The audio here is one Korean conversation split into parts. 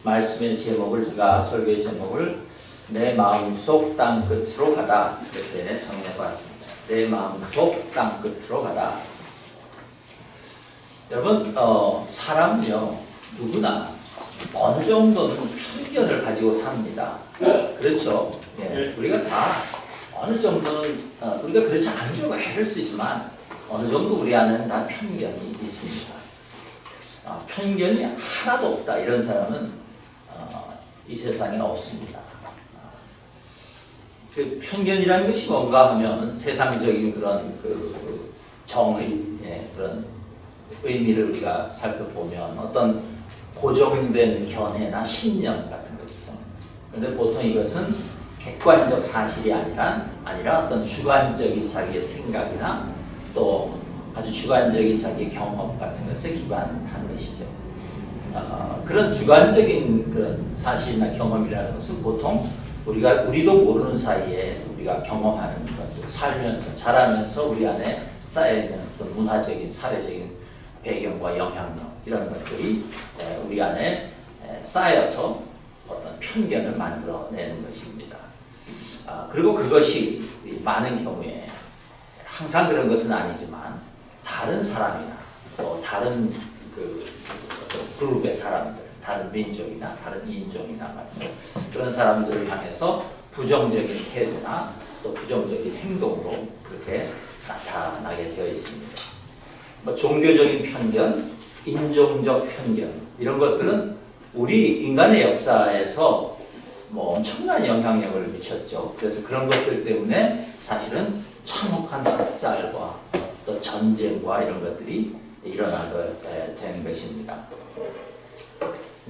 말씀의 제목을 제가 설교의 제목을 내 마음속 땅끝으로 가다 이렇게 정리해봤습니다. 내 마음속 땅끝으로 가다. 여러분 사람은요 누구나 어느 정도는 편견을 가지고 삽니다. 그렇죠? 예, 우리가 다 어느 정도는 우리가 그렇지 않으려고 애를 쓰지만 어느 정도 우리 안에는 다 편견이 있습니다. 편견이 하나도 없다 이런 사람은 이 세상에 없습니다. 그 편견이라는 것이 뭔가 하면 세상적인 그런 정의, 그런 의미를 우리가 살펴보면 어떤 고정된 견해나 신념 같은 것이죠. 그런데 보통 이것은 객관적 사실이 아니라 어떤 주관적인 자기의 생각이나 또 아주 주관적인 자기의 경험 같은 것에 기반한 것이죠. 그런 주관적인 그런 사실이나 경험이라는 것은 보통 우리도 모르는 사이에 우리가 경험하는 것, 살면서 자라면서 우리 안에 쌓여있는 어떤 문화적인 사회적인 배경과 영향력 이런 것들이 우리 안에 쌓여서 어떤 편견을 만들어내는 것입니다. 그리고 그것이 많은 경우에 항상 그런 것은 아니지만 다른 사람이나 또 다른 그룹의 사람들, 다른 민족이나 다른 인종이나 같은 그런 사람들을 향해서 부정적인 태도나 또 부정적인 행동으로 그렇게 나타나게 되어 있습니다. 종교적인 편견, 인종적 편견 이런 것들은 우리 인간의 역사에서 엄청난 영향력을 미쳤죠. 그래서 그런 것들 때문에 사실은 참혹한 학살과 또 전쟁과 이런 것들이 일어나게 된 것입니다.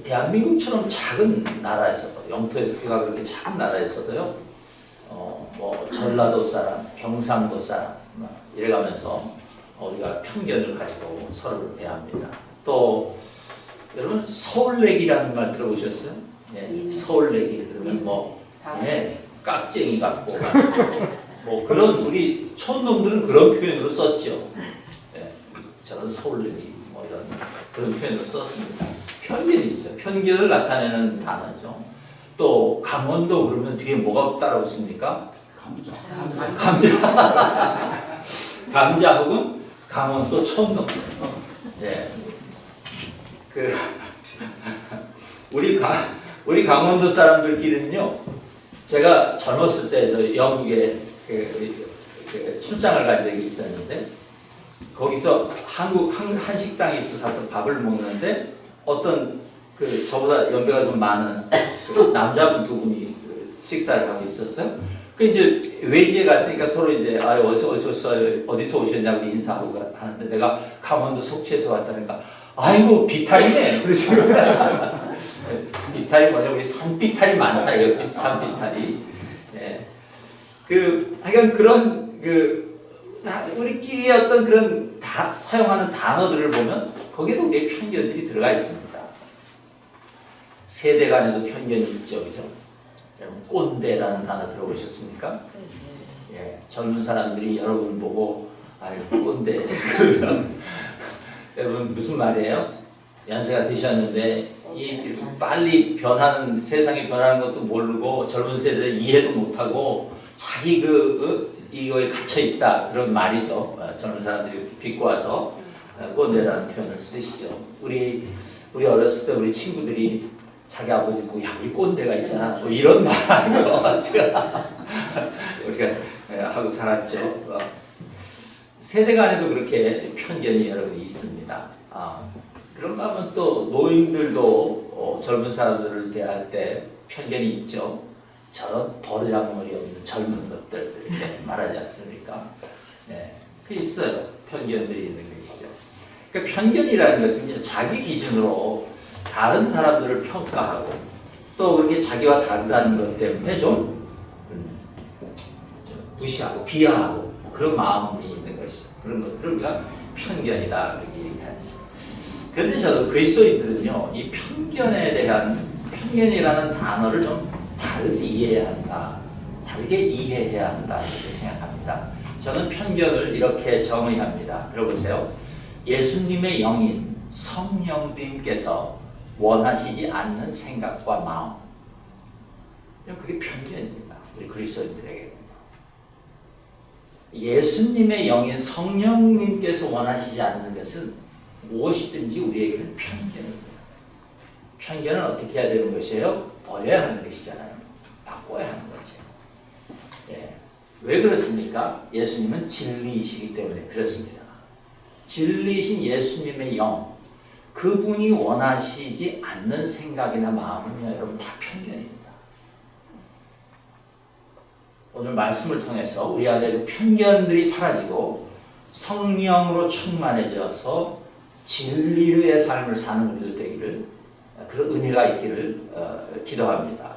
대한민국처럼 작은 나라에서도 영토에서 그가 그렇게 작은 나라에서도요, 전라도 사람, 경상도 사람 이래가면서 우리가 편견을 가지고 서로를 대합니다. 또 여러분 서울내기라는 말 들어보셨어요? 서울내기 그러면 깍쟁이 같고 그런 우리 촌놈들은 그런 표현으로 썼죠. 저는 서울내기 이런 그런 표현으로 썼습니다. 편견이죠. 편견을 나타내는 단어죠. 또 강원도 그러면 뒤에 뭐가 따라오십니까? 감자 혹은 강원도 촌놈. 우리 강원도 사람들끼리는요. 제가 젊었을 때 저 영국에 출장을 간 적이 있었는데 거기서 한 식당에 가서 밥을 먹는데 어떤 저보다 연배가 좀 많은 남자분 두 분이 식사를 하고 있었어요. 이제 외지에 갔으니까 서로 이제 어디서 오셨냐고 인사하고 하는데 내가 강원도 속초에서 왔다니까 아이고 비탈이네 그러시고 비탈이 뭐냐 우리 산비탈이 많다 이거 산비탈이 하여간 그런 우리끼리 어떤 그런 사용하는 단어들을 보면 거기에도 우리의 편견들이 들어가 있습니다. 세대 간에도 편견이 있죠, 그죠? 여러분 꼰대라는 단어 들어보셨습니까? 젊은 사람들이 여러분 보고 아유 꼰대 여러분 무슨 말이에요? 연세가 드셨는데 이 빨리 변하는 세상이 변하는 것도 모르고 젊은 세대 이해도 못하고 자기 이거에 갇혀 있다 그런 말이죠. 젊은 사람들이 비꼬아서 꼰대라는 표현을 쓰시죠. 우리 어렸을 때 우리 친구들이 자기 아버지 보고 야 우리 꼰대가 있잖아 이런 말 하는 거 우리가 하고 살았죠. 세대 간에도 그렇게 편견이 여러분 있습니다. 그런가 하면 또 노인들도 젊은 사람들을 대할 때 편견이 있죠. 저런 버르장머리 없는 젊은 것들 이렇게 말하지 않습니까? 그 있어요. 편견들이 있는 것이죠. 그러니까 편견이라는 것은 자기 기준으로 다른 사람들을 평가하고 또 그렇게 자기와 다르다는 것 때문에 좀 무시하고 비하하고 그런 마음이 있는 것이죠. 그런 것들을 우리가 편견이다 그렇게 얘기하죠. 그런데 저도 그리스도인들은요 이 편견이라는 단어를 좀 다르게 이해해야 한다. 다르게 이해해야 한다 이렇게 생각합니다. 저는 편견을 이렇게 정의합니다. 들어보세요. 예수님의 영인 성령님께서 원하시지 않는 생각과 마음. 그게 편견입니다. 우리 그리스도인들에게. 예수님의 영인 성령님께서 원하시지 않는 것은 무엇이든지 우리에게는 편견입니다. 편견은 어떻게 해야 되는 것이에요? 버려야 하는 것이잖아요. 바꿔야 하는 거죠. 예. 왜 그렇습니까? 예수님은 진리이시기 때문에 그렇습니다. 진리이신 예수님의 영, 그분이 원하시지 않는 생각이나 마음은요, 여러분 다 편견입니다. 오늘 말씀을 통해서 우리 안에 그 편견들이 사라지고 성령으로 충만해져서 진리의 삶을 사는 우리들 되기를, 그런 은혜가 있기를 기도합니다.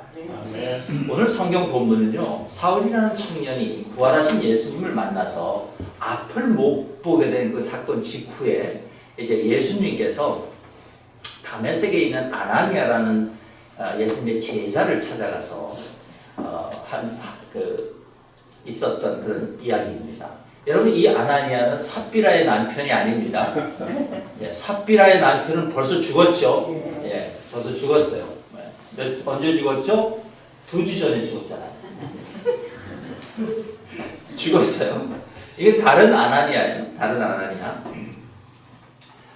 오늘 성경 본문은요, 사울이라는 청년이 부활하신 예수님을 만나서 앞을 못 보게 된 그 사건 직후에 이제 예수님께서 다메섹에 있는 아나니아라는 예수님의 제자를 찾아가서 있었던 그런 이야기입니다. 여러분, 이 아나니아는 삽비라의 남편이 아닙니다. 예, 삽비라의 남편은 벌써 죽었죠. 예, 벌써 죽었어요. 언제 죽었죠? 2주 전에 죽었잖아요. 죽었어요. 이게 다른 아나니아예요. 다른 아나니아.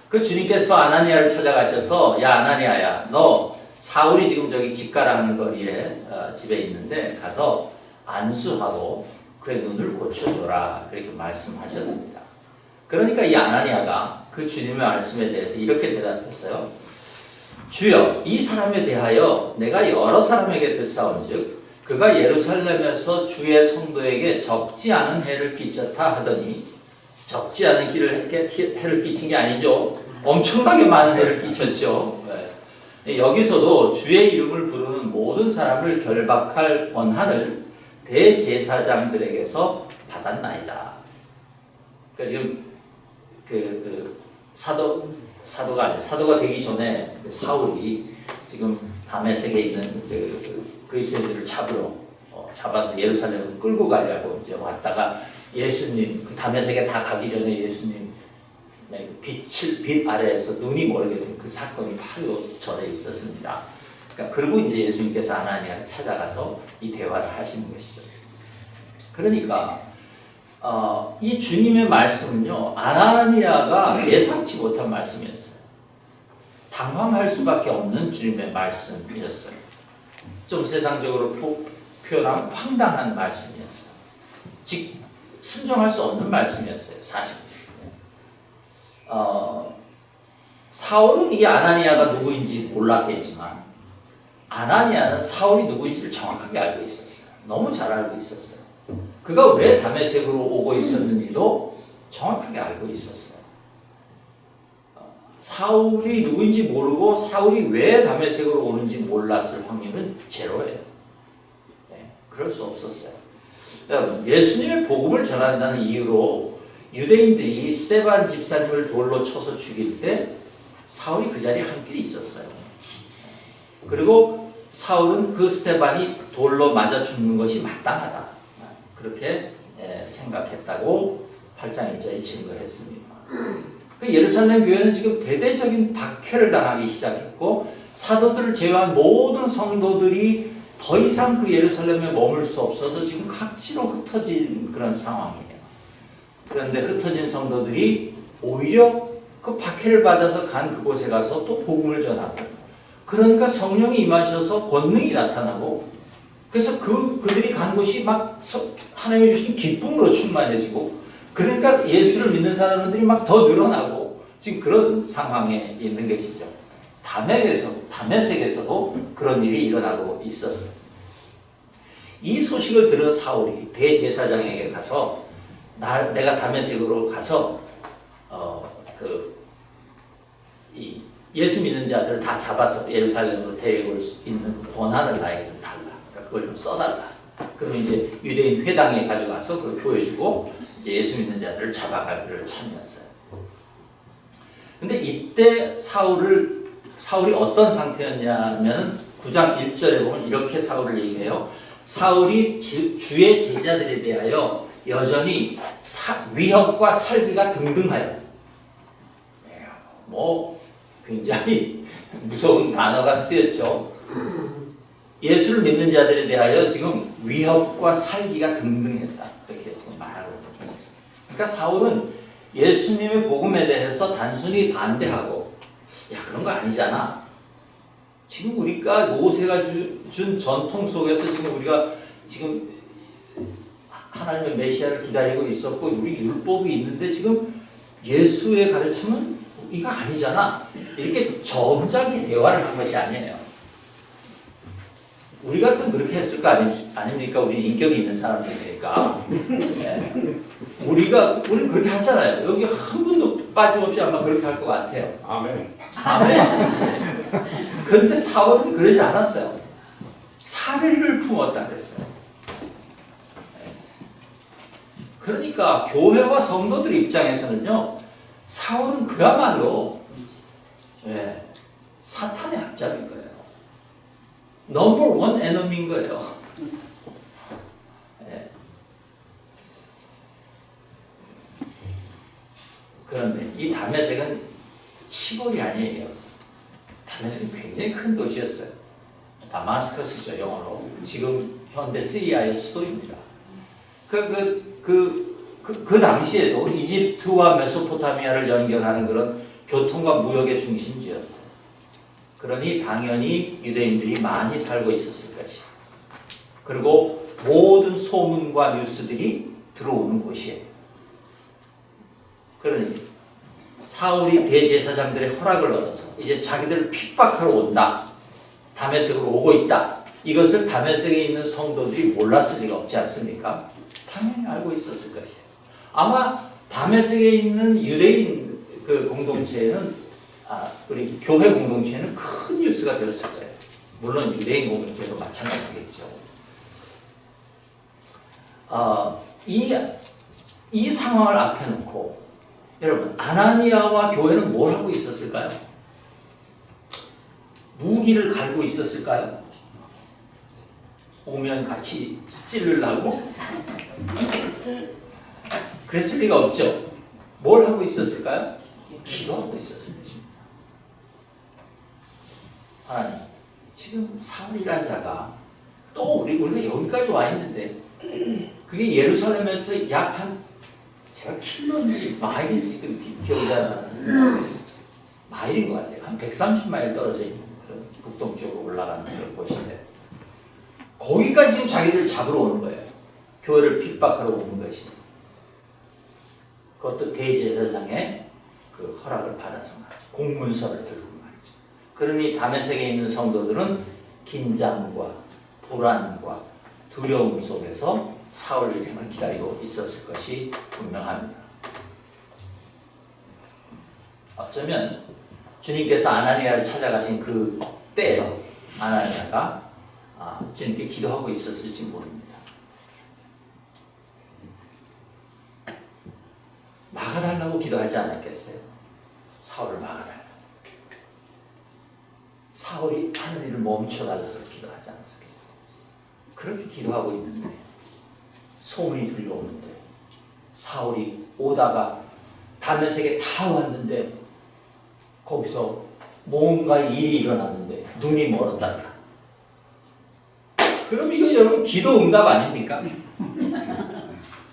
그 주님께서 아나니아를 찾아가셔서, 야 아나니아야, 너 사울이 지금 저기 집가라는 거리에 집에 있는데 가서 안수하고 그의 눈을 고쳐줘라, 그렇게 말씀하셨습니다. 그러니까 이 아나니아가 그 주님의 말씀에 대해서 이렇게 대답했어요. 주여, 이 사람에 대하여 내가 여러 사람에게 듣사온즉 그가 예루살렘에서 주의 성도에게 적지 않은 해를 끼쳤다 하더니, 적지 않은 해를 끼친 게 아니죠. 엄청나게 많은 해를 끼쳤죠. 여기서도 주의 이름을 부르는 모든 사람을 결박할 권한을 대제사장들에게서 받았나이다. 그러니까 지금 사도가 되기 전에 사울이 지금 다메섹에 있는 그리스도인들을 잡아서 예루살렘을 끌고 가려고 이제 왔다가, 예수님 그 다메섹에 다 가기 전에 예수님 빛 아래에서 눈이 멀게 된 그 사건이 바로 전에 있었습니다. 그러니까 그리고 이제 예수님께서 아나니아를 찾아가서 이 대화를 하시는 것이죠. 그러니까 이 주님의 말씀은요, 아나니아가 예상치 못한 말씀이었어요. 당황할 수밖에 없는 주님의 말씀이었어요. 좀 세상적으로 표현하면 황당한 말씀이었어요. 즉 순종할 수 없는 말씀이었어요. 사실. 사울은 이 아나니아가 누구인지 몰랐겠지만 아나니아는 사울이 누구인지를 정확하게 알고 있었어요. 너무 잘 알고 있었어요. 그가 왜 다메섹으로 오고 있었는지도 정확하게 알고 있었어요. 사울이 누구인지 모르고 사울이 왜 다메섹으로 오는지 몰랐을 확률은 제로예요. 네, 그럴 수 없었어요. 여러분, 예수님의 복음을 전한다는 이유로 유대인들이 스데반 집사님을 돌로 쳐서 죽일 때 사울이 그 자리에 한 길이 있었어요. 그리고 사울은 그 스데반이 돌로 맞아 죽는 것이 마땅하다, 그렇게 생각했다고 8장 1절에 증거했습니다. 그 예루살렘 교회는 지금 대대적인 박해를 당하기 시작했고, 사도들을 제외한 모든 성도들이 더 이상 그 예루살렘에 머물 수 없어서 지금 각지로 흩어진 그런 상황이에요. 그런데 흩어진 성도들이 오히려 그 박해를 받아서 간 그곳에 가서 또 복음을 전하고, 그러니까 성령이 임하셔서 권능이 나타나고, 그래서 그들이 간 곳이 막 하나님이 주신 기쁨으로 충만해지고, 그러니까 예수를 믿는 사람들이 막 더 늘어나고, 지금 그런 상황에 있는 것이죠. 다메섹에서도 그런 일이 일어나고 있었어요. 이 소식을 들은 사울이 대제사장에게 가서, 내가 다메섹으로 가서 이 예수 믿는 자들을 다 잡아서 예루살렘으로 데려올 수 있는 그 권한을 나에게 좀 달라. 그러니까 그걸 좀 써달라. 그러면 이제 유대인 회당에 가져가서 그걸 보여주고 이제 예수 믿는 자들을 잡아갈 그를 참이었어요. 근데 이때 사울이 어떤 상태였냐면 9장 1절에 보면 이렇게 사울을 얘기해요. 사울이 주의 제자들에 대하여 여전히 위협과 살기가 등등하여, 굉장히 무서운 단어가 쓰였죠. 예수를 믿는 자들에 대하여 지금 위협과 살기가 등등했다. 그렇게 지금 말하고 있습니다. 그러니까 사울은 예수님의 복음에 대해서 단순히 반대하고 야 그런 거 아니잖아. 지금 우리가 모세가 준 전통 속에서 지금 우리가 지금 하나님의 메시아를 기다리고 있었고 우리 율법이 있는데 지금 예수의 가르침은 이거 아니잖아. 이렇게 점잖게 대화를 한 것이 아니에요. 우리 같으면 그렇게 했을 거 아닙니까? 우리 인격이 있는 사람들이니까. 네. 우리는 그렇게 하잖아요. 여기 한 분도 빠짐없이 아마 그렇게 할 것 같아요. 아멘. 아멘. 그런데 사울은 그러지 않았어요. 사리를 품었다 그랬어요. 그러니까 교회와 성도들 입장에서는요, 사울은 그야말로 사탄의 앞잡이인 거예요. 넘버 원 에너미인 거예요. 그런데 이 다메섹은 시골이 아니에요. 다메섹은 굉장히 큰 도시였어요. 다마스커스죠, 영어로. 지금 현대 시리아의 수도입니다. 그 당시에도 이집트와 메소포타미아를 연결하는 그런 교통과 무역의 중심지였어요. 그러니 당연히 유대인들이 많이 살고 있었을 것이야. 그리고 모든 소문과 뉴스들이 들어오는 곳이에요. 그러니 사울이 대제사장들의 허락을 얻어서 이제 자기들을 핍박하러 온다. 다메섹으로 오고 있다. 이것을 다메섹에 있는 성도들이 몰랐을 리가 없지 않습니까? 당연히 알고 있었을 것이에요. 아마 다메섹에 있는 유대인 그 공동체에는 우리 교회 공동체에는 큰 뉴스가 되었을 거예요. 물론 유대인 공동체도 마찬가지겠죠. 이 상황을 앞에 놓고 여러분 아나니아와 교회는 뭘 하고 있었을까요? 무기를 갈고 있었을까요? 오면 같이 찌르려고? 그랬을 리가 없죠. 뭘 하고 있었을까요? 기도하고 있었을 것입니다. 하나님, 지금 사울이라는 자가 또 우리가 여기까지 와 있는데 그게 예루살렘에서 약 한 제가 킬로인지 마일인지 지금 기억이 잘 나는 마일인 것 같아요. 한 130마일 떨어져 있는 그런 북동쪽으로 올라가는 그런 곳인데 거기까지 지금 자기를 잡으러 오는 거예요. 교회를 핍박하러 오는 것이. 그것도 대제사장의 그 허락을 받아서 말이죠. 공문서를 들고 말이죠. 그러니 다메섹에 있는 성도들은 긴장과 불안과 두려움 속에서 사울 여행을 기다리고 있었을 것이 분명합니다. 어쩌면 주님께서 아나니아를 찾아가신 그 때에 아나니아가 주님께 기도하고 있었을지 모릅니다. 막아달라고 기도하지 않았겠어요? 사울을 막아달라고. 사울이 하는 일을 멈춰달라고 기도하지 않았겠어요? 그렇게 기도하고 있는데 소문이 들려오는데 사울이 오다가 다메섹에 다 왔는데 거기서 뭔가 일이 일어났는데 눈이 멀었다더라. 그럼 이거 여러분 기도 응답 아닙니까?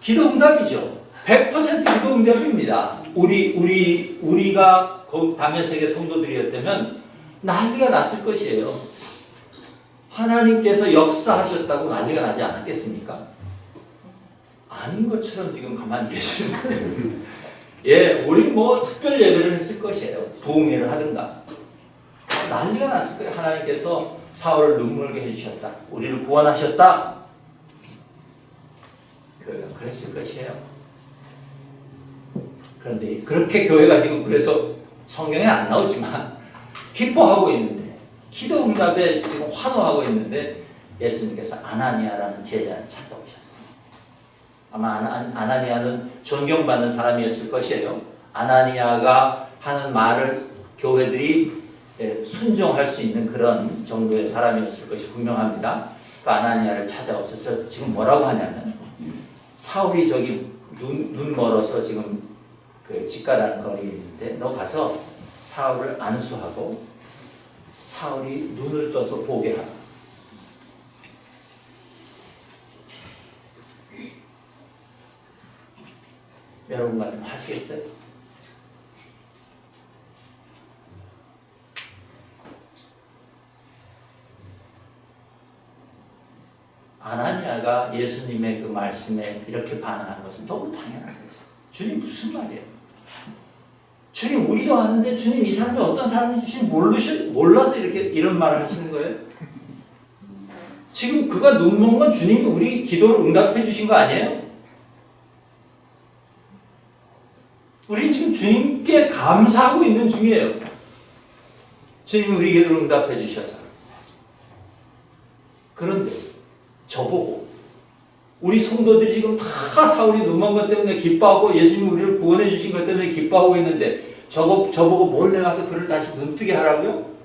기도 응답이죠. 100% 기도 응답입니다. 우리가 거기 다메섹의 성도들이었다면 난리가 났을 것이에요. 하나님께서 역사하셨다고 난리가 나지 않았겠습니까? 아닌 것처럼 지금 가만히 계시는 거예요. 예, 우리 뭐 특별 예배를 했을 것이에요. 부흥회를 하든가. 난리가 났을 거예요. 하나님께서 사울을 눈물게 해주셨다. 우리를 구원하셨다. 교회가 그랬을 것이에요. 그런데 그렇게 교회가 지금 그래서 성경에 안 나오지만 기뻐하고 있는데 기도 응답에 지금 환호하고 있는데 예수님께서 아나니아라는 제자를 찾아오셨어요. 아마 아나니아는 존경받는 사람이었을 것이에요. 아나니아가 하는 말을 교회들이 순종할 수 있는 그런 정도의 사람이었을 것이 분명합니다. 그 아나니아를 찾아와서 지금 뭐라고 하냐면 사울이 저기 눈 멀어서 지금 그 집가라는 거리에 있는데 너 가서 사울을 안수하고 사울이 눈을 떠서 보게 하라. 여러분 같으면 하시겠어요? 아나니아가 예수님의 그 말씀에 이렇게 반응한 것은 너무 당연한 거죠. 주님 무슨 말이에요? 주님 우리도 아는데 주님 이 사람이 어떤 사람인지 주님 몰라서 이런 말을 하시는 거예요? 지금 그가 눈먼 건 주님이 우리 기도를 응답해 주신 거 아니에요? 우리 지금 주님께 감사하고 있는 중이에요. 주님이 우리 기도를 응답해 주셔서. 그런데 저보고 우리 성도들이 지금 다 사울이 눈먼 것 때문에 기뻐하고 예수님이 우리를 구원해 주신 것 때문에 기뻐하고 있는데 저보고 몰래 가서 그를 다시 눈뜨게 하라고요?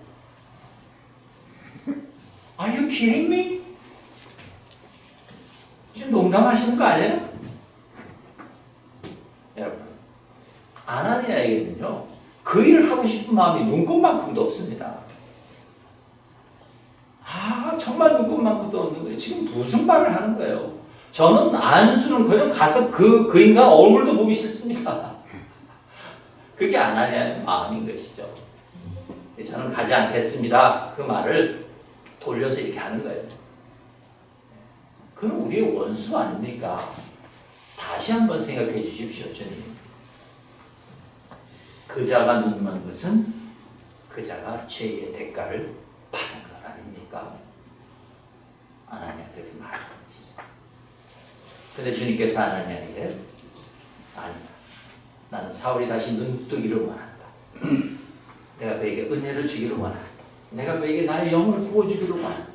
Are you kidding me? 지금 농담하시는 거 아니에요? 여러분, 아나니아에게는요 그 일을 하고 싶은 마음이 눈꽃만큼도 없습니다. 정말 눈꽃만큼도 없는 거예요. 지금 무슨 말을 하는 거예요? 저는 안수는 그냥 가서 그 인간 얼굴도 보기 싫습니다. 그게 아나니아의 마음인 것이죠. 저는 가지 않겠습니다. 그 말을 돌려서 이렇게 하는 거예요. 그는 우리의 원수 아닙니까? 다시 한번 생각해 주십시오, 주님. 그 자가 눈먼 것은 그 자가 죄의 대가를 받은 것 아닙니까? 아나니아가 그렇게 말하는 거지. 근데 주님께서 아나니아에게 아니야. 나는 사울이 다시 눈뜨기를 원한다. 내가 그에게 은혜를 주기를 원한다. 내가 그에게 나의 영을 부어주기를 원한다.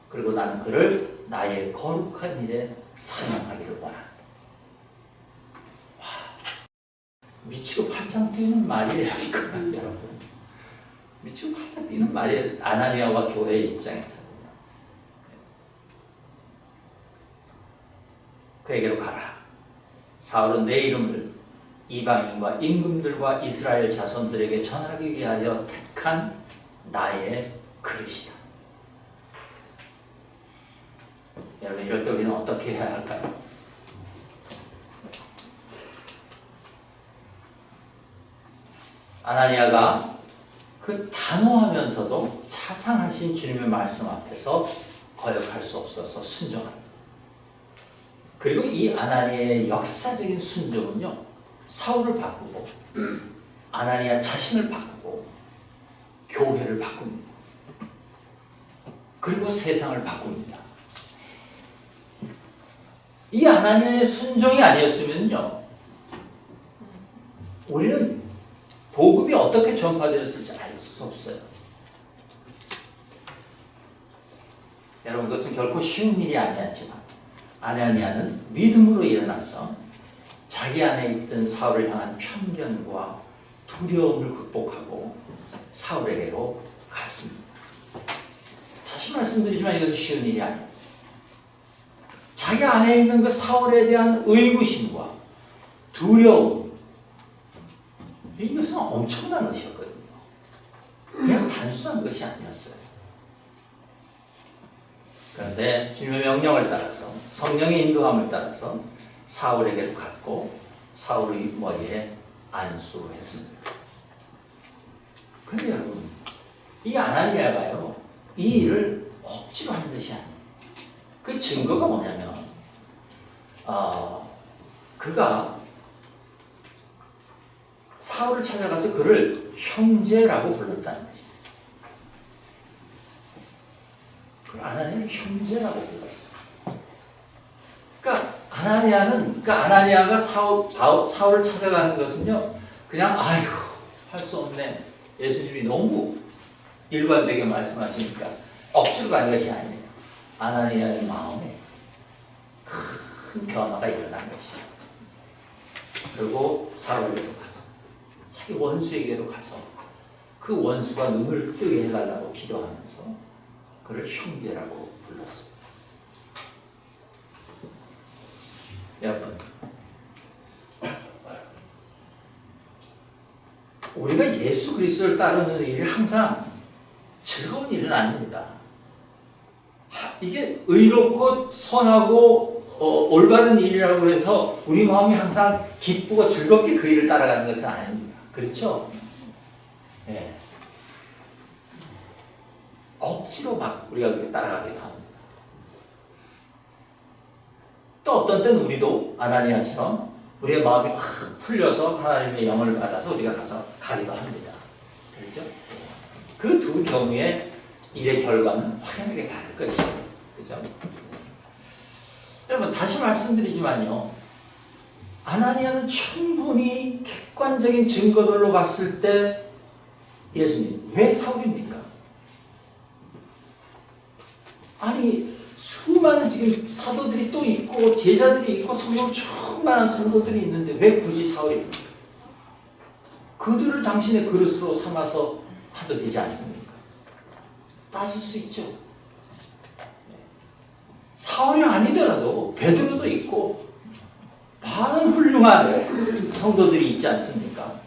그리고 나는 그를 나의 거룩한 일에 사용하기를 원한다. 와, 미치고 팔짱 뛰는 말이에요, 이거는 여러분. 미치고 팔짱 뛰는 말이에요. 아나니아와 교회의 입장에서는요. 그에게로 가라. 사울은 내 이름을 이방인과 임금들과 이스라엘 자손들에게 전하기 위하여 택한 나의 그릇이다. 여러분, 이럴 때 우리는 어떻게 해야 할까요? 아나니아가 그 단호하면서도 차상하신 주님의 말씀 앞에서 거역할 수 없어서 순종합니다. 그리고 이 아나니아의 역사적인 순종은요, 사울을 바꾸고 아나니아 자신을 바꾸고 교회를 바꿉니다. 그리고 세상을 바꿉니다. 이 아나니아의 순종이 아니었으면요, 우리는 복음이 어떻게 전파되었을지 알 수 없어요. 여러분, 그것은 결코 쉬운 일이 아니었지만 아나니아는 믿음으로 일어나서 자기 안에 있던 사울을 향한 편견과 두려움을 극복하고 사울에게로 갔습니다. 다시 말씀드리지만 이것은 쉬운 일이 아니었어요. 자기 안에 있는 그 사울에 대한 의구심과 두려움, 이것은 엄청난 것이었거든요. 그냥 단순한 것이 아니었어요. 그런데 주님의 명령을 따라서, 성령의 인도함을 따라서 사울에게로 갔고 사울의 머리에 안수했습니다. 그런데 여러분, 이 아나니아가요, 이 일을 억지로 한 것이 아니에요. 그 증거가 뭐냐면, 그가 사울을 찾아가서 그를 형제라고 불렀다는 거지. 그걸 아나니아는 형제라고 불렀어. 그러니까 아나니아가 사울을 찾아가는 것은요, 그냥 아이고 할 수 없네. 예수님이 너무 일관되게 말씀하시니까 억지로 가는 것이 아니에요. 아나니아의 마음에 큰 변화가 일어난 것이에요. 그리고 사울에게로 가서, 자기 원수에게로 가서 그 원수가 눈을 뜨게 해달라고 기도하면서 그를 형제라고 불렀습니다. 여러분, 우리가 예수 그리스도를 따르는 일이 항상 즐거운 일은 아닙니다. 이게 의롭고 선하고 올바른 일이라고 해서 우리 마음이 항상 기쁘고 즐겁게 그 일을 따라가는 것은 아닙니다. 그렇죠? 네. 억지로 막 우리가 그렇게 따라가기도 합니다. 또 어떤 때는 우리도 아나니아처럼 우리의 마음이 확 풀려서 하나님의 영을 받아서 우리가 가기도 합니다. 그렇죠? 그 두 경우에 일의 결과는 확연하게 다를 것이에요. 그죠? 여러분, 다시 말씀드리지만요, 아나니아는 충분히 객관적인 증거들로 봤을 때 예수님, 왜 사울입니까? 아니, 수많은 지금 사도들이 또 있고 제자들이 있고 성령 충만한 성도들이 있는데 왜 굳이 사울입니까? 그들을 당신의 그릇으로 삼아서 하도 되지 않습니까? 따질 수 있죠. 사울이 아니더라도 베드로도 있고 많은 훌륭한 성도들이 있지 않습니까?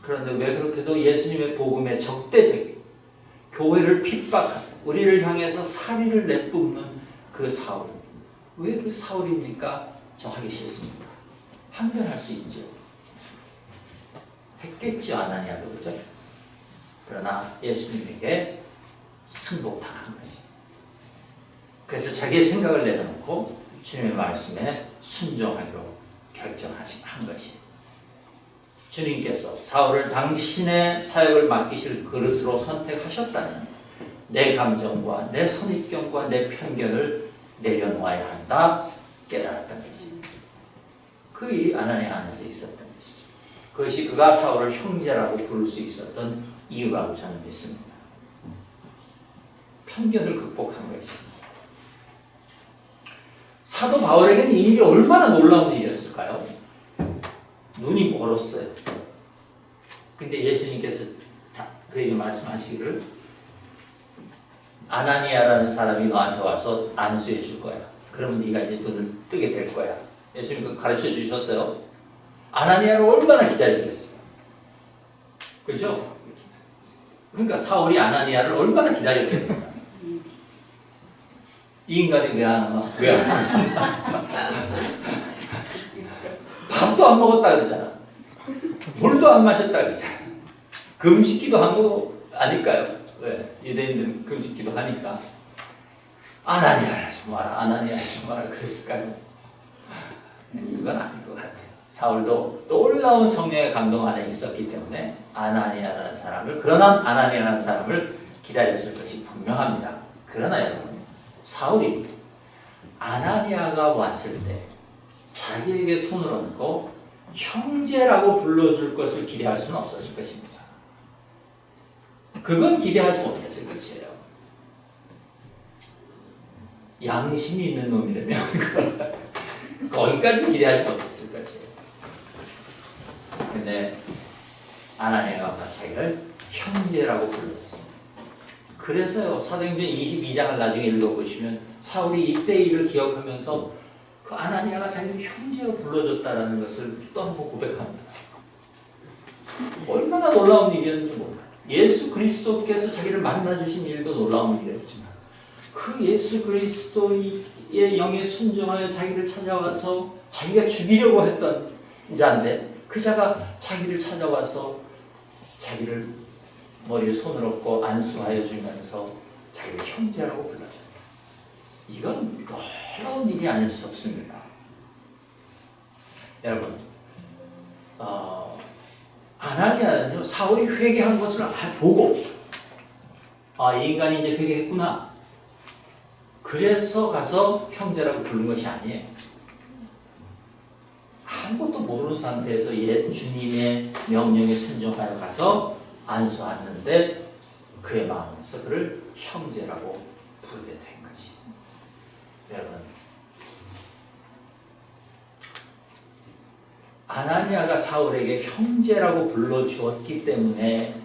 그런데 왜 그렇게도 예수님의 복음에 적대적이고 교회를 핍박하고 우리를 향해서 사리를 내뿜는 그 사울, 왜 그 사울입니까? 저 하기 싫습니다. 항변할 수 있죠. 했겠죠, 아나니아도. 그죠? 그러나 예수님에게 승복당한 것이. 그래서 자기의 생각을 내려놓고 주님의 말씀에 순종하기로 결정한 것이. 주님께서 사울을 당신의 사역을 맡기실 그릇으로 선택하셨다면 내 감정과 내 선입견과 내 편견을 내려놓아야 한다 깨달았던 것이. 그 일이 아나니아 안에서 있었던 것이죠. 그것이 그가 사울을 형제라고 부를 수 있었던 이유라고 저는 믿습니다. 편견을 극복한 것이. 사도 바울에게는 이 일이 얼마나 놀라운 일이었을까요? 눈이 멀었어요. 근데 예수님께서 그에게 말씀하시기를 아나니아라는 사람이 너한테 와서 안수해 줄 거야. 그러면 네가 이제 눈을 뜨게 될 거야. 예수님 그 가르쳐 주셨어요. 아나니아를 얼마나 기다렸겠어요. 그렇죠? 그러니까 사울이 아나니아를 얼마나 기다렸겠느냐. 이 인간이 왜 안 와? 왜 안 와? 밥도 안 먹었다 그러잖아. 물도 안 마셨다 그러잖아. 금식기도 한 거 아닐까요? 왜? 유대인들은 금식기도 하니까. 아나니아 좀 와라, 아나니아 좀 와라 그랬을까요? 그건 아닌 것 같아요. 사울도 놀라운 성령의 감동 안에 있었기 때문에 아나니아라는 사람을, 그러나 아나니아라는 사람을 기다렸을 것이 분명합니다. 그러나 여러분, 사울이 아나니아가 왔을 때 자기에게 손을 얹고 형제라고 불러줄 것을 기대할 수는 없었을 것입니다. 그건 기대하지 못했을 것이에요. 양심이 있는 놈이라면 거기까지 기대하지 못했을 것이에요. 근데 아나니아가 와서 자기를 형제라고 불러줬어요. 그래서요, 사도행전 22장을 나중에 읽어보시면 사울이 이때 일을 기억하면서 그 아나니아가 자기를 형제로 불러줬다는 것을 또 한 번 고백합니다. 얼마나 놀라운 일이었는지 몰라요. 예수 그리스도께서 자기를 만나주신 일도 놀라운 일이었지만 그 예수 그리스도의 영에 순종하여 자기를 찾아와서 자기가 죽이려고 했던 자인데 그 자가 자기를 찾아와서 자기를 머리에 손을 얹고 안수하여 주면서 자기를 형제라고 불러줬다. 이건 놀라운 일이 아닐 수 없습니다. 여러분, 아나니아는요, 사울이 회개한 것을 보고 이 인간이 이제 회개했구나. 그래서 가서 형제라고 부른 것이 아니에요. 아무것도 모르는 상태에서 옛 주님의 명령에 순종하여 가서 안수하는데 그의 마음에서 그를 형제라고 부르게 된 것이. 여러분, 아나니아가 사울에게 형제라고 불러주었기 때문에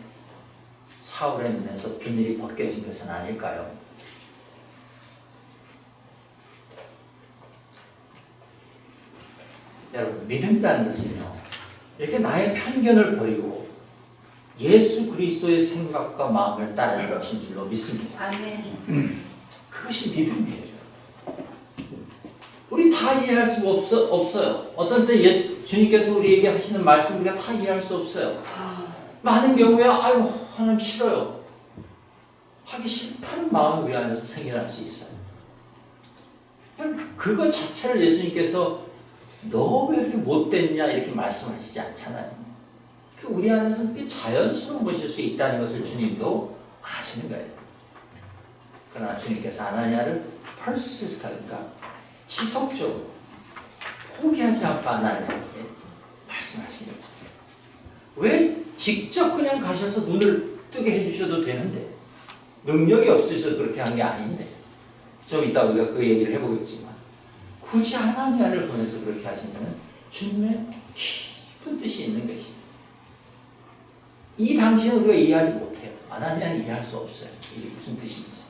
사울의 눈에서 비늘이 벗겨진 것은 아닐까요? 여러분, 믿음이라는 것은요, 이렇게 나의 편견을 버리고 예수 그리스도의 생각과 마음을 따르는 것인 줄로 믿습니다. 아멘. 그것이 믿음이에요. 우리 다 이해할 수가 없어요. 어떤 때 주님께서 우리에게 하시는 말씀 우리가 다 이해할 수 없어요. 많은 경우에 아유 하나님 싫어요. 하기 싫다는 마음이 우리 안에서 생겨날 수 있어요. 그것 자체를 예수님께서 너 왜 이렇게 못됐냐 이렇게 말씀하시지 않잖아요. 우리 안에서 그게 자연스러운 것일 수 있다는 것을 주님도 아시는 거예요. 그러나 주님께서 아나니아를 퍼시스트하니까 지속적으로 포기하지 않고 아나니아에게 말씀하신 거죠. 왜 직접 그냥 가셔서 눈을 뜨게 해주셔도 되는데 능력이 없으셔서 그렇게 한 게 아닌데 좀 이따 우리가 그 얘기를 해보겠지만 굳이 아나니아를 보내서 그렇게 하시면 주님의 깊은 뜻이 있는 것입니다. 이 당시는 우리가 이해하지 못해요. 아나니아는 이해할 수 없어요. 이게 무슨 뜻인지.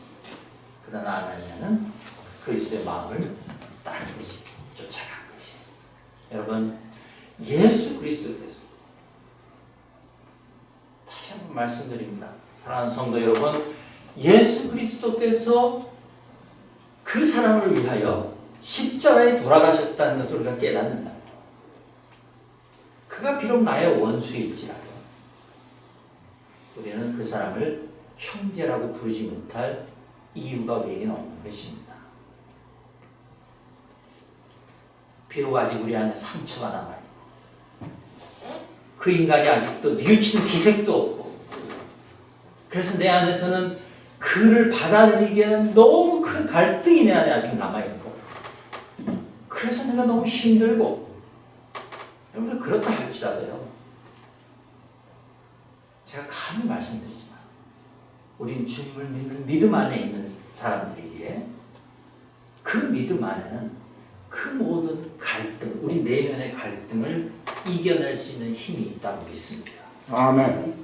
그러나 아나니아는 그리스도의 마음을 따른 것이 쫓아간 것이에요. 여러분 예수 그리스도께서 다시 한번 말씀드립니다. 사랑하는 성도 여러분, 예수 그리스도께서 그 사람을 위하여 십자가에 돌아가셨다는 것을 우리가 깨닫는다. 그가 비록 나의 원수일지라도 우리는 그 사람을 형제라고 부르지 못할 이유가 우리에게는 없는 것입니다. 비록 아직 우리 안에 상처가 남아있고 그 인간이 아직도 뉘우치는 기색도 없고 그래서 내 안에서는 그를 받아들이기에는 너무 큰 갈등이 내 안에 아직 남아있고 그래서 내가 너무 힘들고 여러분 그렇다 할지라도요 제가 감히 말씀드리지만 우린 주님을 믿는 믿음 안에 있는 사람들이기에 그 믿음 안에는 그 모든 갈등, 우리 내면의 갈등을 이겨낼 수 있는 힘이 있다고 믿습니다. 아멘.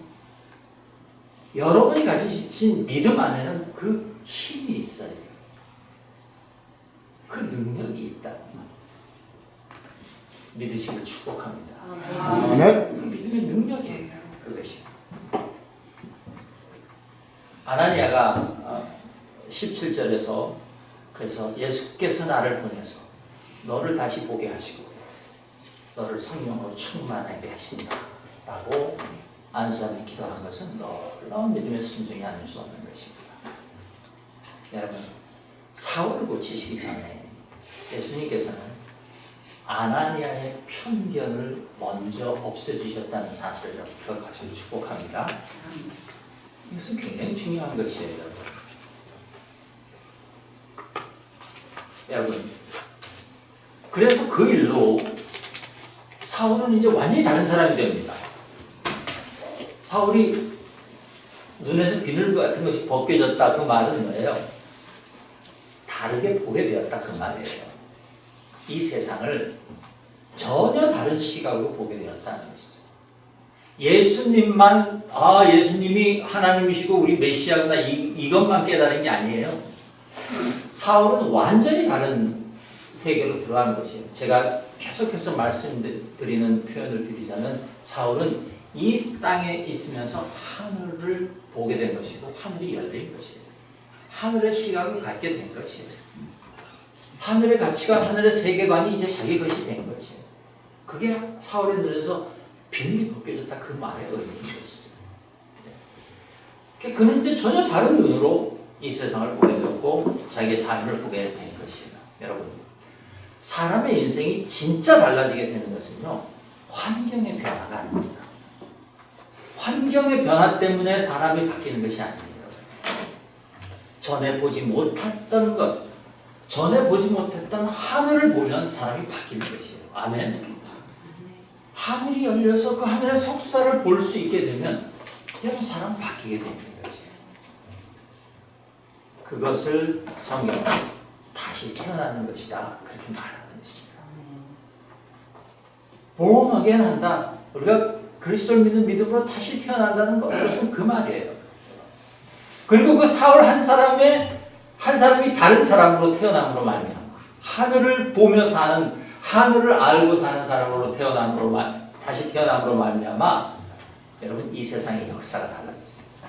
여러분이 가지신 믿음 안에는 그 힘이 있어요. 그 능력이 있다. 믿으시길 축복합니다. 아멘. 믿음의 능력이에요. 그것이. 아나니아가 17절에서 그래서 예수께서 나를 보내서 너를 다시 보게 하시고 너를 성령으로 충만하게 하신다 라고 안수하며 기도한 것은 놀라운 믿음의 순종이 아닐 수 없는 것입니다. 여러분 사울을 고치시기 전에 예수님께서는 아나니아의 편견을 먼저 없애주셨다는 사실을 기억하시길 축복합니다. 이것은 굉장히 중요한 것이에요. 여러분 그래서 그 일로 사울은 이제 완전히 다른 사람이 됩니다. 사울이 눈에서 비늘 같은 것이 벗겨졌다 그 말은 뭐예요? 다르게 보게 되었다 그 말이에요. 이 세상을 전혀 다른 시각으로 보게 되었다는 것이죠. 예수님만 예수님이 하나님이시고 우리 메시아구나 이것만 깨달은 게 아니에요. 사울은 완전히 다른 세계로 들어가는 것이에요. 제가 계속해서 말씀드리는 표현을 드리자면 사울은 이 땅에 있으면서 하늘을 보게 된 것이고 하늘이 열린 것이에요. 하늘의 시각을 갖게 된 것이에요. 하늘의 가치관, 하늘의 세계관이 이제 자기 것이 된 것이에요. 그게 사울의 눈에서 비늘이 벗겨졌다 그 말의 의미인 것이죠. 그는 이제 전혀 다른 눈으로 이 세상을 보게 되었고 자기의 삶을 보게 된 것이에요. 여러분 사람의 인생이 진짜 달라지게 되는 것은요 환경의 변화가 아닙니다. 환경의 변화 때문에 사람이 바뀌는 것이 아니에요. 전에 보지 못했던 것, 전에 보지 못했던 하늘을 보면 사람이 바뀌는 것이에요. 아멘. 하늘이 열려서 그 하늘의 속살을 볼 수 있게 되면 여러분 사람 바뀌게 되는 것이에요. 그것을 성경은 다시 태어나는 것이다 그렇게 말하는 것입니다. born again 한다. 우리가 그리스도를 믿는 믿음으로 다시 태어난다는 것은 그 말이에요. 그리고 그 사울 한 사람이 다른 사람으로 태어남으로 말미암아 하늘을 보며 사는 하늘을 알고 사는 사람으로 태어남으로 다시 태어남으로 말미암아 여러분 이 세상의 역사가 달라졌습니다.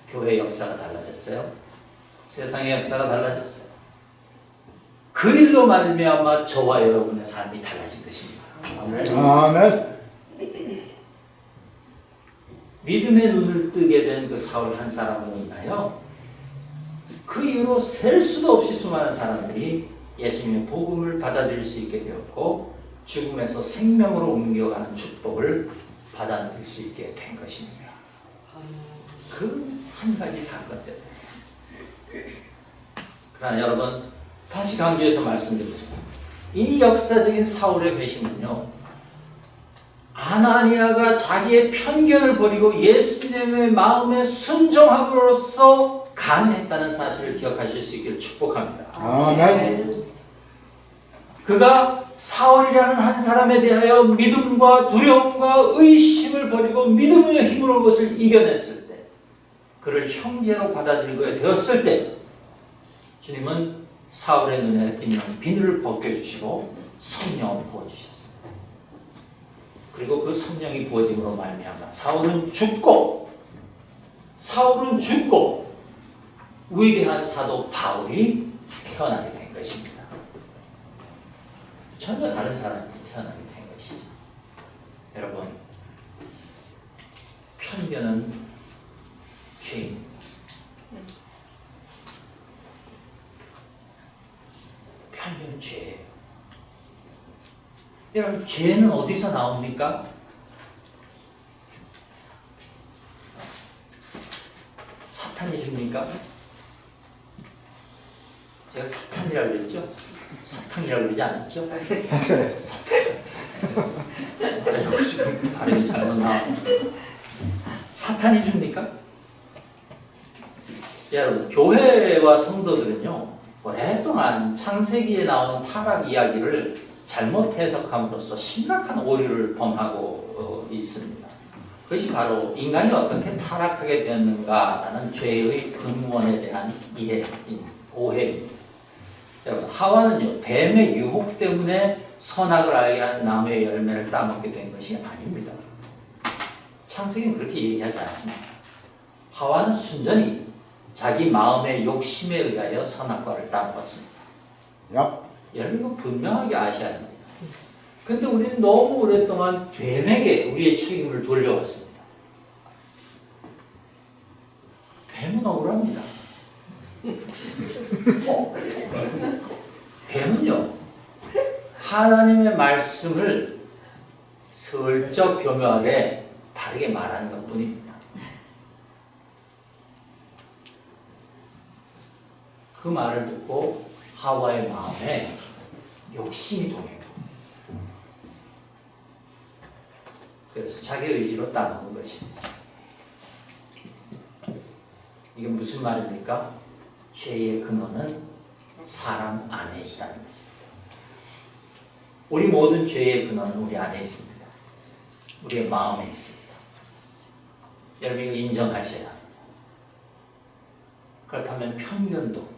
교회의 역사가 달라졌어요. 세상의 역사가 달라졌어요. 그 일로 말미암아 저와 여러분의 삶이 달라진 것입니다. 아멘. 믿음의 눈을 뜨게 된 그 사울 한 사람으로 인하여 그 이후로 셀 수도 없이 수많은 사람들이 예수님의 복음을 받아들일 수 있게 되었고 죽음에서 생명으로 옮겨가는 축복을 받아 누릴 수 있게 된 것입니다. 그 한 가지 사건 때문에. 그러나 여러분 다시 강조해서 말씀드리겠습니다. 이 역사적인 사울의 배신은요, 아나니아가 자기의 편견을 버리고 예수님의 마음에 순종함으로써 가능했다는 사실을 기억하실 수 있기를 축복합니다. 아멘. 그가 사울이라는 한 사람에 대하여 믿음과 두려움과 의심을 버리고 믿음의 힘으로 그것을 이겨냈을 때, 그를 형제로 받아들이게 되었을 때, 주님은 사울의 눈에 있는 비늘을 벗겨주시고 성령을 부어주셨습니다. 그리고 그 성령이 부어짐으로 말미암아 사울은 죽고 위대한 사도 바울이 태어나게 된 것입니다. 전혀 다른 사람이 태어나게 된 것이죠. 여러분, 편견은 죄입니다. 편견은 죄예요. 여러분, 죄는 어디서 나옵니까? 사탄이 줍니까? 제가 사탄이라고 그랬죠? 사탄이라고 그러지 않았죠? 사탄. 지금 발음이 잘못 나와요. 사탄이 줍니까? 여러분, 교회와 성도들은요, 오랫동안 창세기에 나오는 타락 이야기를 잘못 해석함으로써 심각한 오류를 범하고 있습니다. 그것이 바로 인간이 어떻게 타락하게 되었는가라는 죄의 근원에 대한 오해입니다. 여러분, 하와는요, 뱀의 유혹 때문에 선악을 알게 한 나무의 열매를 따먹게 된 것이 아닙니다. 창세기는 그렇게 얘기하지 않습니다. 하와는 순전히 자기 마음의 욕심에 의하여 선악과를 따먹었습니다. 여러분, 이거 분명하게 아셔야 합니다. 근데 우리는 너무 오랫동안 뱀에게 우리의 책임을 돌려왔습니다. 뱀은 억울합니다. 뱀은요, 하나님의 말씀을 슬쩍 교묘하게 다르게 말하는 것뿐입니다. 그 말을 듣고 하와의 마음에 욕심이 동해요. 그래서 자기 의지로 따먹은 것입니다. 이게 무슨 말입니까? 죄의 근원은 사람 안에 있다는 것입니다. 우리 모든 죄의 근원은 우리 안에 있습니다. 우리의 마음에 있습니다. 여러분, 이거 인정하셔야 합니다. 그렇다면 편견도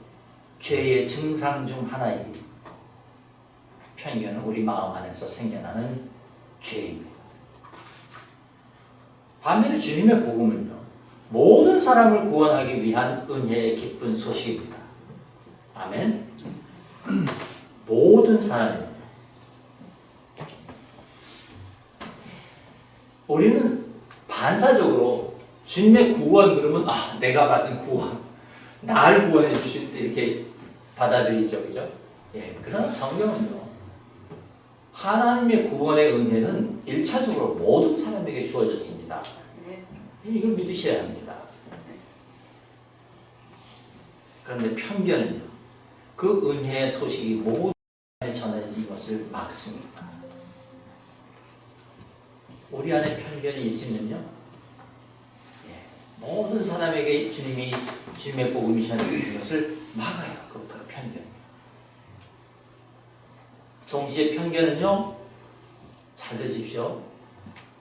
죄의 증상 중 하나입니다. 편견은 우리 마음 안에서 생겨나는 죄입니다. 반면에 주님의 복음은요, 모든 사람을 구원하기 위한 은혜의 기쁜 소식입니다. 아멘. 모든 사람입니다. 우리는 반사적으로 주님의 구원 그러면 내가 받은 구원, 나를 구원해 주실 때 이렇게 받아들이죠, 그죠? 예, 그러나 성경은요, 하나님의 구원의 은혜는 1차적으로 모든 사람에게 주어졌습니다. 이걸 믿으셔야 합니다. 그런데 편견은요, 그 은혜의 소식이 모든 사람에 전해진 것을 막습니다. 우리 안에 편견이 있으면요, 모든 사람에게 주님의 복음이 전해지는 것을 막아요. 그 편견. 동시에 편견은요, 잘 드십시오.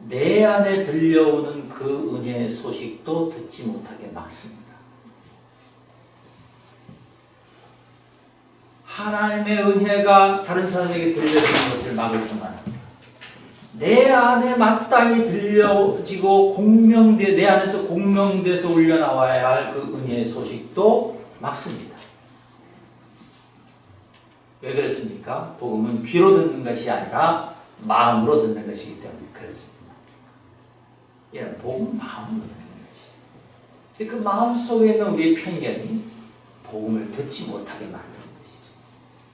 내 안에 들려오는 그 은혜의 소식도 듣지 못하게 막습니다. 하나님의 은혜가 다른 사람에게 들려지는 것을 막을 뿐만 아니라 내 안에 마땅히 들려지고 내 안에서 공명돼서 울려나와야 할 그 은혜의 소식도 막습니다. 왜 그렇습니까? 복음은 귀로 듣는 것이 아니라 마음으로 듣는 것이기 때문에 그렇습니다. 얘는 복음 마음으로 듣는 것이. 근데 그 마음 속에 있는 우리의 편견이 복음을 듣지 못하게 만드는 것이죠.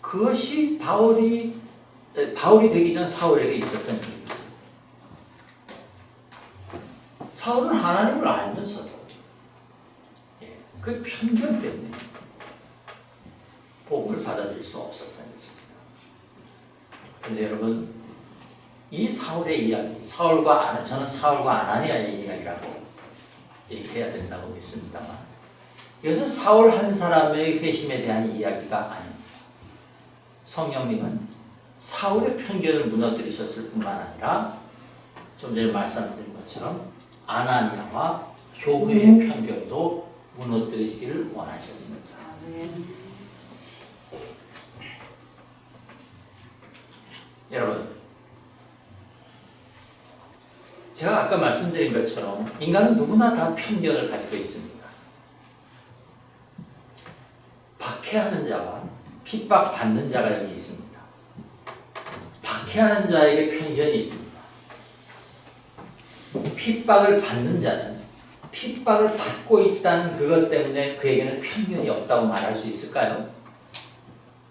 그것이 바울이 되기 전 사울에게 있었던 일이죠. 사울은 하나님을 알면서도 그 편견 때문에 복음을 받아들일 수 없었던 것입니다. 그런데 여러분, 이 사울의 이야기, 저는 사울과 아나니아의 이야기라고 얘기해야 된다고 믿습니다만, 이것은 사울 한 사람의 회심에 대한 이야기가 아닙니다. 성령님은 사울의 편견을 무너뜨리셨을 뿐만 아니라 좀 전에 말씀드린 것처럼 아나니아와 교회의 편견도 무너뜨리시기를 원하셨습니다. 여러분, 제가 아까 말씀드린 것처럼 인간은 누구나 다 편견을 가지고 있습니다. 박해하는 자와 핍박받는 자가 여기 있습니다. 박해하는 자에게 편견이 있습니다. 핍박을 받는 자는 핍박을 받고 있다는 그것 때문에 그에게는 편견이 없다고 말할 수 있을까요?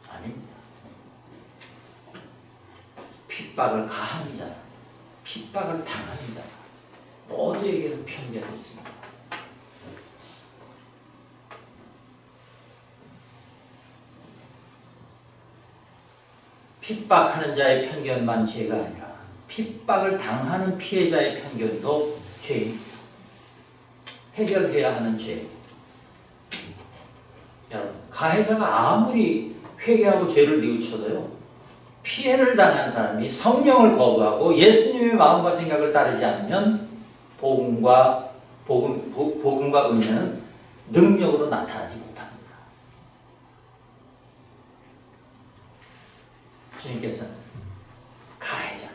아닙니다. 핍박을 가하는 자, 핍박을 당하는 자 모두에게는 편견이 있습니다. 핍박하는 자의 편견만 죄가 아니라 핍박을 당하는 피해자의 편견도 죄입니다. 해결해야 하는 죄. 여러분, 가해자가 아무리 회개하고 죄를 뉘우쳐도요, 피해를 당한 사람이 성령을 거부하고 예수님의 마음과 생각을 따르지 않으면 복음과 은혜는 능력으로 나타나지 못합니다. 주님께서는 가해자나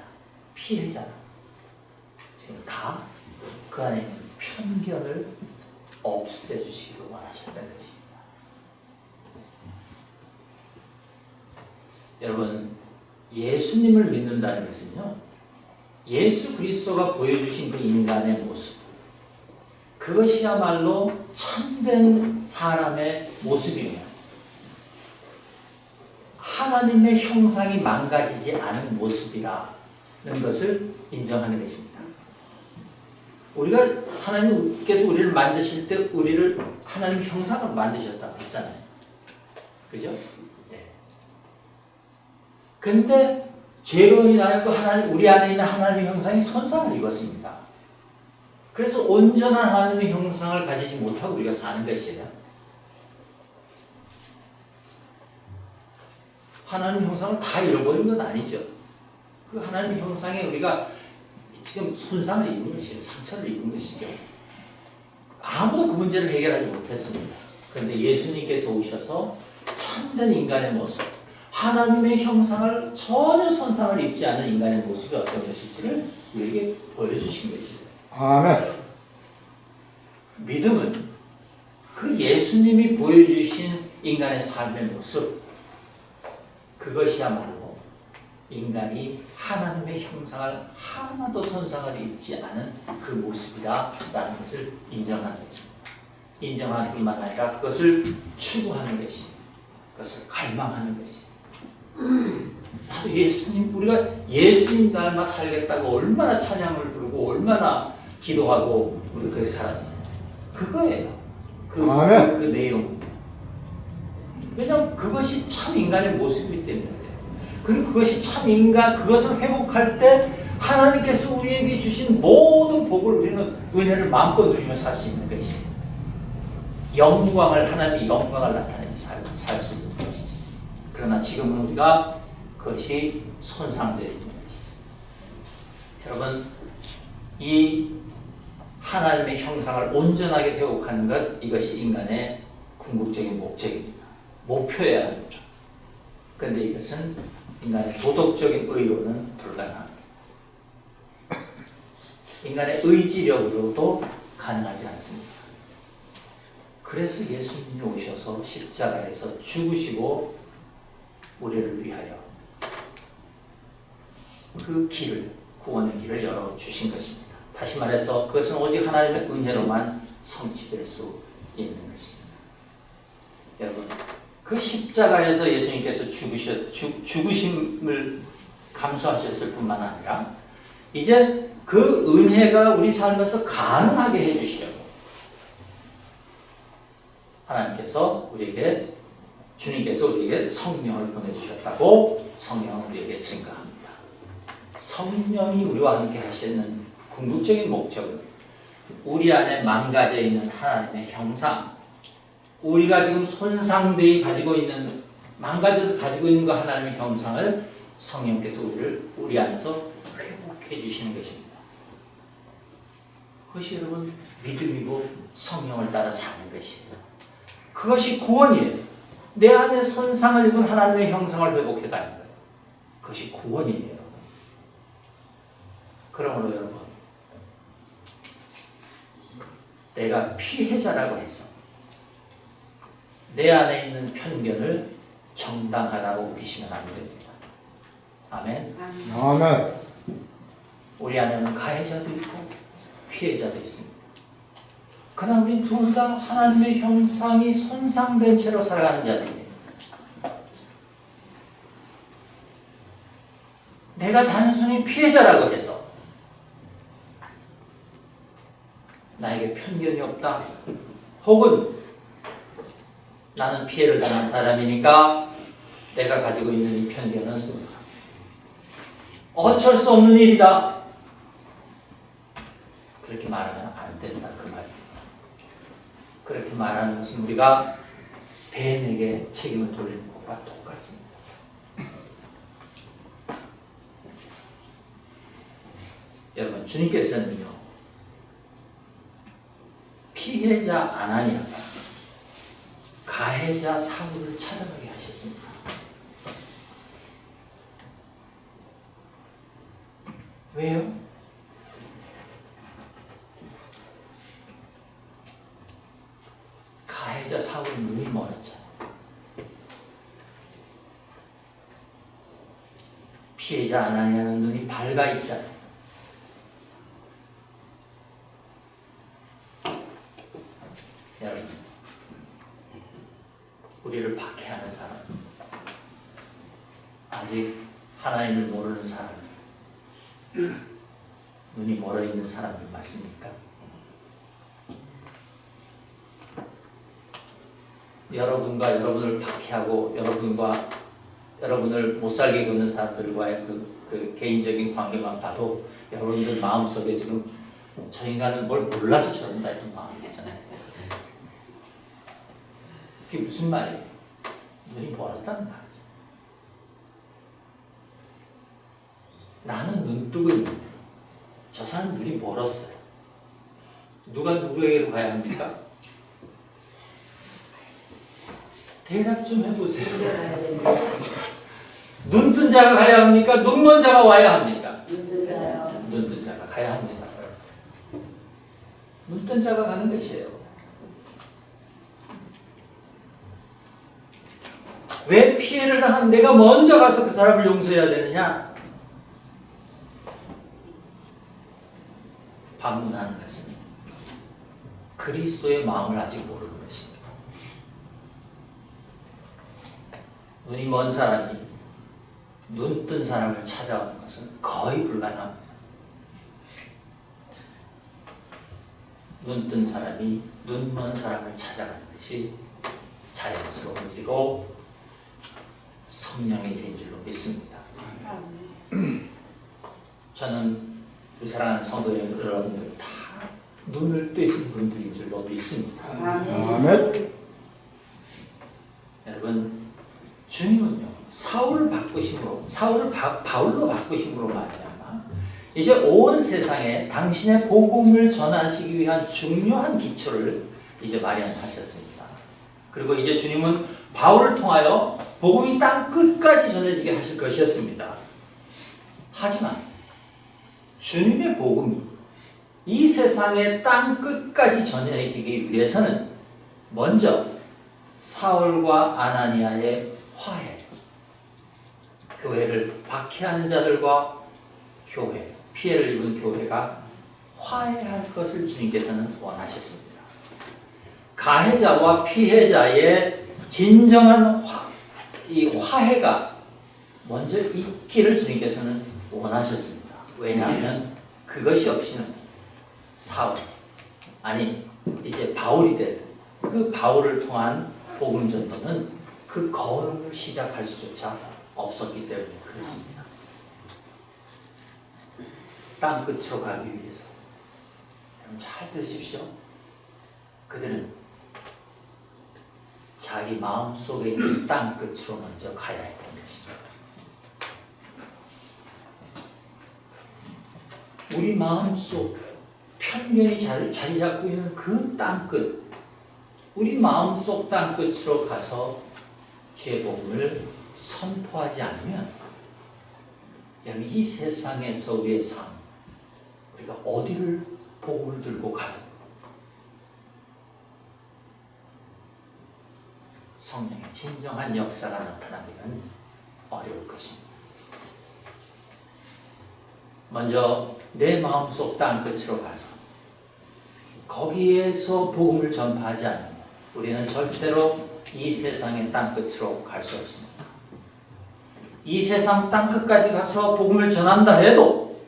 피해자나 지금 다 그 안에 있는 편견을 없애주시기를 원하셨다는 것입니다. 여러분, 예수님을 믿는다는 것은요, 예수 그리스도가 보여주신 그 인간의 모습, 그것이야말로 참된 사람의 모습이며 하나님의 형상이 망가지지 않은 모습이라는 것을 인정하는 것입니다. 우리가 하나님께서 우리를 만드실 때 우리를 하나님 형상으로 만드셨다고 했잖아요. 그죠? 네. 근데 죄로 인하여 우리 안에 있는 하나님의 형상이 손상을 입었습니다. 그래서 온전한 하나님의 형상을 가지지 못하고 우리가 사는 것이에요. 하나님의 형상을 다 잃어버린 건 아니죠. 그 하나님의 형상에 우리가 지금 손상을 입은 것이에요. 상처를 입은 것이죠. 아무도 그 문제를 해결하지 못했습니다. 그런데 예수님께서 오셔서 참된 인간의 모습, 하나님의 형상을 전혀 손상을 입지 않은 인간의 모습이 어떤 것일지를 우리에게 보여주신 것입니다. 아멘. 믿음은 그 예수님이 보여주신 인간의 삶의 모습, 그것이야말로 인간이 하나님의 형상을 하나도 손상을 입지 않은 그 모습이다라는 것을 인정하는 것입니다. 인정하는 뿐만 아니라 그것을 추구하는 것이, 그것을 갈망하는 것이. 나도 우리가 예수님 닮아 살겠다고 얼마나 찬양을 부르고 얼마나 기도하고 우리 그렇게 살았어요. 그거예요. 그 내용. 왜냐하면 그것이 참 인간의 모습이기 때문에. 그리고 그것이 참 그것을 회복할 때 하나님께서 우리에게 주신 모든 복을 우리는 은혜를 마음껏 누리며 살 수 있는 것이 하나님의 영광을 나타내며 살 수 있는 것이지. 그러나 지금은 우리가 그것이 손상되어 있는 것이죠. 여러분, 이 하나님의 형상을 온전하게 회복하는 것, 이것이 인간의 궁극적인 목적입니다. 목표여야 합니다. 그런데 이것은 인간의 도덕적인 의로는 불가능합니다. 인간의 의지력으로도 가능하지 않습니다. 그래서 예수님이 오셔서 십자가에서 죽으시고 우리를 위하여 그 길을, 구원의 길을 열어주신 것입니다. 다시 말해서 그것은 오직 하나님의 은혜로만 성취될 수 있는 것입니다. 여러분, 그 십자가에서 예수님께서 죽으심을 감수하셨을 뿐만 아니라 이제 그 은혜가 우리 삶에서 가능하게 해주시려고 하나님께서 주님께서 우리에게 성령을 보내주셨다고 성령은 우리에게 증거합니다. 성령이 우리와 함께 하시는 궁극적인 목적은 우리 안에 망가져 있는 하나님의 형상, 우리가 지금 손상되어 망가져서 가지고 있는 그 하나님의 형상을 성령께서 우리 안에서 회복해 주시는 것입니다. 그것이 여러분 믿음이고 성령을 따라 사는 것입니다. 그것이 구원이에요. 내 안에 손상을 입은 하나님의 형상을 회복해 가는 거예요. 그것이 구원이에요. 그러므로 여러분, 내가 피해자라고 해서 내 안에 있는 편견을 정당하다고 우기시면 안 됩니다. 아멘. 아멘. 우리 안에는 가해자도 있고 피해자도 있습니다. 그러나 우리 둘 다 하나님의 형상이 손상된 채로 살아가는 자들이에요. 내가 단순히 피해자라고 해서 나에게 편견이 없다, 혹은 나는 피해를 당한 사람이니까 내가 가지고 있는 이 편견은 어쩔 수 없는 일이다, 그렇게 말하면 안 된다, 그 말입니다. 그렇게 말하는 것은 우리가 뱀에게 책임을 돌리는 것과 똑같습니다. 여러분, 주님께서는요, 피해자 아나니아가 가해자 사울을 찾아가게 하셨습니다. 왜요? 가해자 사울은 눈이 멀었잖아요. 피해자 아나니아는 눈이 밝아 있잖아요. 여러분, 우리를 박해하는 사람, 아직 하나님을 모르는 사람, 눈이 멀어 있는 사람들 맞습니까? 여러분과 여러분을 박해하고 여러분을 못살게 굽는 사람들과의 그 개인적인 관계만 봐도 여러분들 마음속에 지금 저 인간은 뭘 몰라서 저런다 이런 마음이 있잖아요. 그게 무슨 말이에요? 눈이 멀었다는 말이죠. 나는 눈 뜨고 있는데 저 사람은 눈이 멀었어요. 누가 누구에게로 가야 합니까? 대답 좀 해보세요. 눈뜬 자가 가야 합니까? 눈먼 자가 와야 합니까? 눈뜬 자가 가야 합니다. 눈뜬 자가 가는 것이에요. 왜 피해를 당한 내가 먼저 가서 그 사람을 용서해야 되느냐? 반문하는 것은 그리스도의 마음을 아직 모르는 것입니다. 눈이 먼 사람이 눈뜬 사람을 찾아오는 것은 거의 불가능합니다. 눈뜬 사람이 눈먼 사람을 찾아가는 것이 자연스러운 일이고 성령의 일인 줄로 믿습니다. 저는 그 사랑하는 성도 여러분들 다 눈을 뜨신 분들인 줄로 믿습니다. 아멘. 여러분, 주님은요, 사울을 바울로 바꾸심으로 말미암아 이제 온 세상에 당신의 복음을 전하시기 위한 중요한 기초를 이제 마련하셨습니다. 그리고 이제 주님은 바울을 통하여 복음이 땅 끝까지 전해지게 하실 것이었습니다. 하지만 주님의 복음이 이 세상의 땅 끝까지 전해지기 위해서는 먼저 사울과 아나니아의 화해, 교회를 박해하는 자들과 교회, 피해를 입은 교회가 화해할 것을 주님께서는 원하셨습니다. 가해자와 피해자의 진정한 이 화해가 먼저 있기를 주님께서는 원하셨습니다. 왜냐하면 그것이 없이는 사울, 아니 이제 바울이 될 그 바울을 통한 복음 전도는 그 걸음을 시작할 수조차 없었기 때문에 그렇습니다. 땅 끝으로 가기 위해서 여러분 잘 들으십시오. 그들은 자기 마음속에 있는 땅 끝으로 먼저 가야 했던 것입니다. 우리 마음속 편견이 자리 잡고 있는 그 땅 끝, 우리 마음속 땅 끝으로 가서 주의 복음을 선포하지 않으면 여러분 이 세상에서 우리의 삶, 우리가 어디를 복음을 들고 가요? 성령의 진정한 역사가 나타나기는 어려울 것입니다. 먼저 내 마음속 땅 끝으로 가서 거기에서 복음을 전파하지 않으면 우리는 절대로 이 세상의 땅 끝으로 갈 수 없습니다. 이 세상 땅 끝까지 가서 복음을 전한다 해도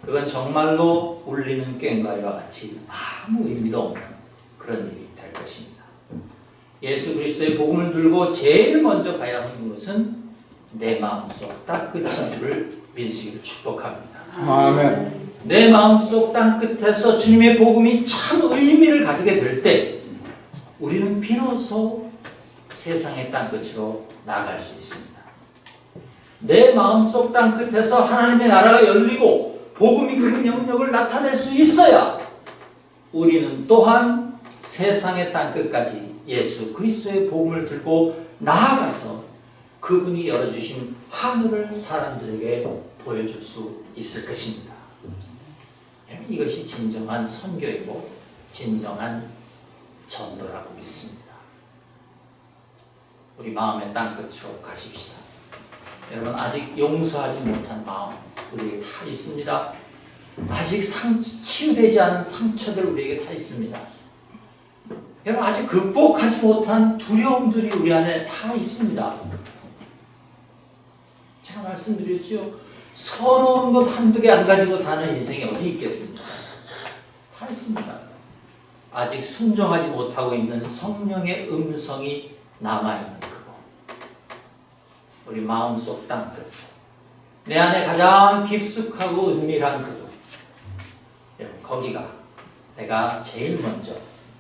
그건 정말로 울리는 꽹과리와 같이 아무 의미도 없는 그런 일이 될 것입니다. 예수 그리스도의 복음을 들고 제일 먼저 가야 하는 것은 내 마음속 땅 끝인 줄을 믿으시기를 축복합니다. 아멘. 내 마음속 땅 끝에서 주님의 복음이 참 의미를 가지게 될 때 우리는 비로소 세상의 땅 끝으로 나아갈 수 있습니다. 내 마음속 땅 끝에서 하나님의 나라가 열리고 복음이 그 영역을 나타낼 수 있어야 우리는 또한 세상의 땅 끝까지 예수 그리스도의 복음을 들고 나아가서 그분이 열어주신 하늘을 사람들에게 보여줄 수 있을 것입니다. 이것이 진정한 선교이고 진정한 전도라고 믿습니다. 우리 마음의 땅 끝으로 가십시다. 여러분 아직 용서하지 못한 마음 우리에게 다 있습니다. 아직 치유되지 않은 상처들 우리에게 다 있습니다. 여러분 아직 극복하지 못한 두려움들이 우리 안에 다 있습니다. 제가 말씀드렸죠. 서러운 것 한두 개 안 가지고 사는 인생이 어디 있겠습니까? 다 있습니다. 아직 순종하지 못하고 있는 성령의 음성이 남아있는 그곳, 우리 마음속 땅끝, 내 안에 가장 깊숙하고 은밀한 그곳, 여러분 거기가 내가 제일 먼저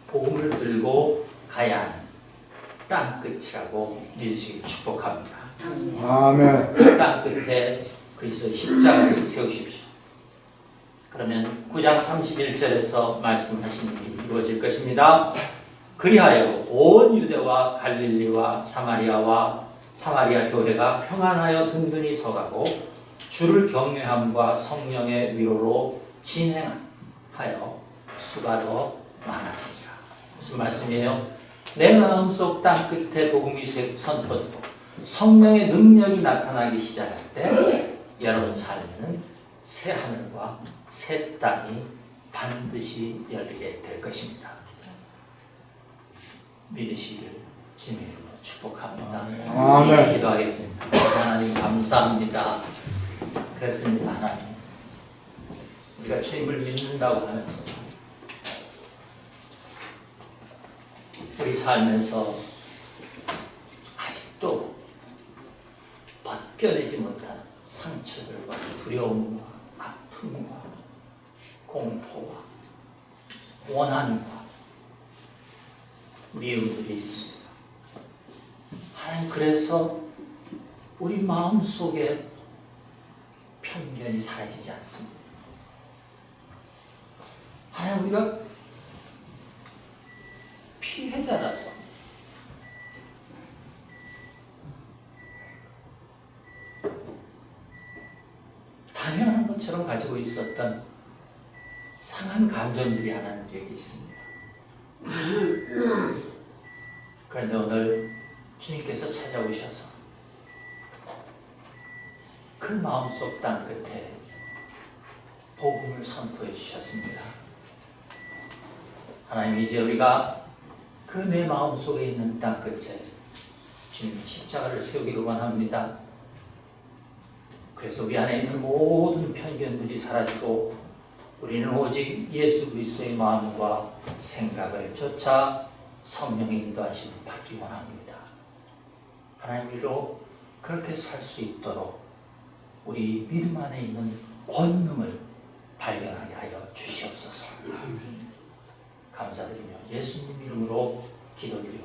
복음을 들고 가야 하는 땅끝이라고 믿으시길 축복합니다. 아멘. 그 땅끝에 그리스도의 십자가를 세우십시오. 그러면 9장 31절에서 말씀하신 일이 이루어질 것입니다. 그리하여 온 유대와 갈릴리와 사마리아 교회가 평안하여 든든히 서가고 주를 경외함과 성령의 위로로 진행하여 수가 더 많아지리라. 무슨 말씀이에요? 내 마음속 땅 끝에 복음이 선포되고 성령의 능력이 나타나기 시작할 때 여러분 삶에는 새 하늘과 새 땅이 반드시 열리게 될 것입니다. 믿으시길 주님의 이름으로 축복합니다. 아멘. 기도하겠습니다. 하나님 감사합니다. 그렇습니다. 하나님 우리가 주님을 믿는다고 하면서 우리 삶에서 아직도 벗겨내지 못한 상처들과 두려움과 아픔과 공포와 원한과 미움들이 있습니다. 하나님 그래서 우리 마음속에 편견이 사라지지 않습니다. 하나님 우리가 피해자라서 당연한 것처럼 가지고 있었던 상한 감정들이 하나님에게 있습니다. 그런데 오늘 주님께서 찾아오셔서 그 마음속 땅 끝에 복음을 선포해 주셨습니다. 하나님, 이제 우리가 그 내 마음속에 있는 땅 끝에 주님의 십자가를 세우기를 원합니다. 그래서 우리 안에 있는 모든 편견들이 사라지고 우리는 오직 예수 그리스도의 마음과 생각을 쫓아 성령의 인도하심을 받기 원합니다. 하나님, 우리로 그렇게 살 수 있도록 우리 믿음 안에 있는 권능을 발견하게 하여 주시옵소서. 감사드리며 예수님 이름으로 기도드립니다.